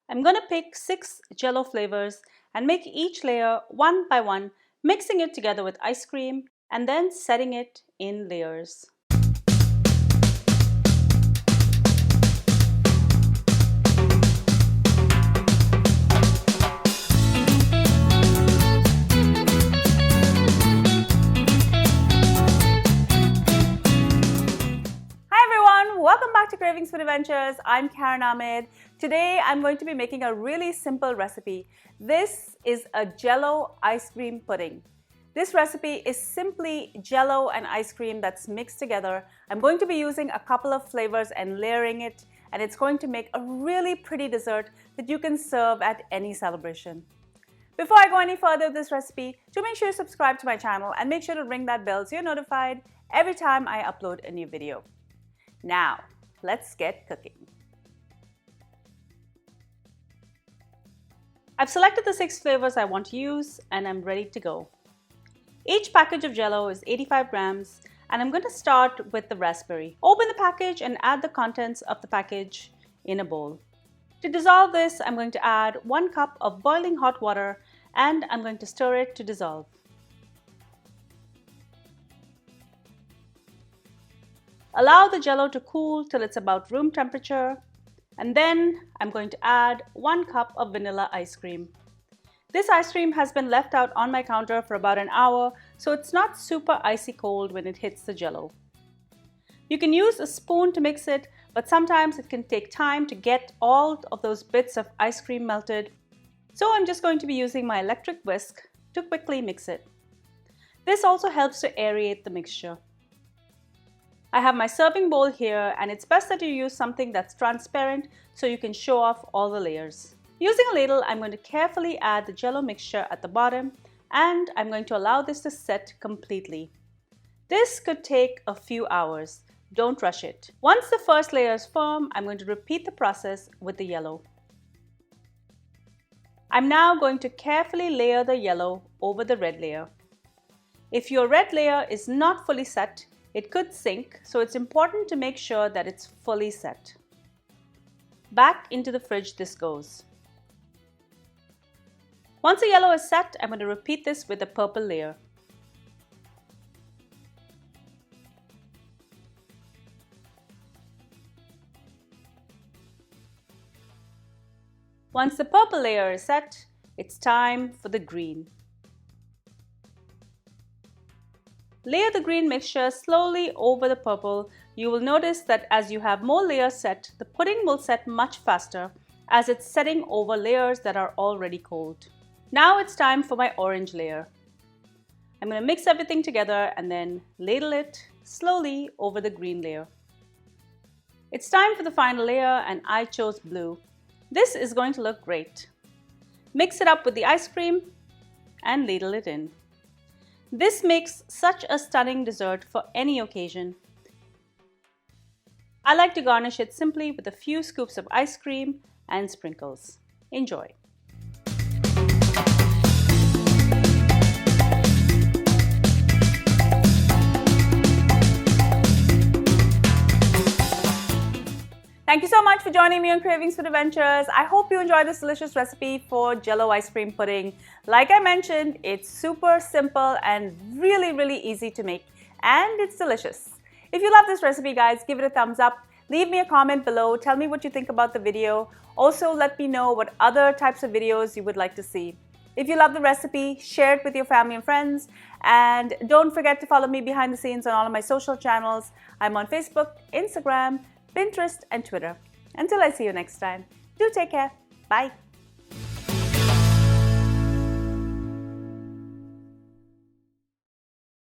I'm going to pick 6 Jello flavors and make each layer one by one, mixing it together with ice cream and then setting it in layers. Welcome back to Cravings Food Adventures. I'm Ahmed. Today I'm going to be making a really simple recipe. This is a Jello ice cream pudding. This recipe is simply Jello and ice cream that's mixed together. I'm going to be using a couple of flavors and layering it, and it's going to make a really pretty dessert that you can serve at any celebration. Before I go any further with this recipe, do make sure you subscribe to my channel and make sure to ring that bell so you're notified every time I upload a new video. Now, let's get cooking. I've selected the 6 flavors I want to use and I'm ready to go. Each package of Jello is 85 grams and I'm going to start with the raspberry. Open the package and add the contents of the package in a bowl. To dissolve this, I'm going to add 1 cup of boiling hot water and I'm going to stir it to dissolve. Allow the Jello to cool till it's about room temperature, and then I'm going to add 1 cup of vanilla ice cream. This ice cream has been left out on my counter for about an hour, so it's not super icy cold when it hits the Jello. You can use a spoon to mix it, but sometimes it can take time to get all of those bits of ice cream melted, so I'm just going to be using my electric whisk to quickly mix it. This also helps to aerate the mixture. I have my serving bowl here, and it's best that you use something that's transparent so you can show off all the layers. Using a ladle, I'm going to carefully add the Jello mixture at the bottom, and I'm going to allow this to set completely. This could take a few hours. Don't rush it. Once the first layer is firm, I'm going to repeat the process with the yellow. I'm now going to carefully layer the yellow over the red layer. If your red layer is not fully set, it could sink, so it's important to make sure that it's fully set. Back into the fridge this goes. Once the yellow is set, I'm going to repeat this with the purple layer. Once the purple layer is set, it's time for the green. Layer the green mixture slowly over the purple. You will notice that as you have more layers set, the pudding will set much faster as it's setting over layers that are already cold. Now it's time for my orange layer. I'm going to mix everything together and then ladle it slowly over the green layer. It's time for the final layer and I chose blue. This is going to look great. Mix it up with the ice cream and ladle it in. This makes such a stunning dessert for any occasion. I like to garnish it simply with a few scoops of ice cream and sprinkles. Enjoy! Thank you so much for joining me on Cravings Food Adventures. I hope you enjoyed this delicious recipe for Jello ice cream pudding. Like I mentioned, it's super simple and really easy to make, and it's delicious. If you love this recipe, guys, give it a thumbs up. Leave me a comment below. Tell me what you think about the video. Also, let me know what other types of videos you would like to see. If you love the recipe, share it with your family and friends. And don't forget to follow me behind the scenes on all of my social channels. I'm on Facebook, Instagram, Pinterest, and Twitter. Until I see you next time, do take care. Bye.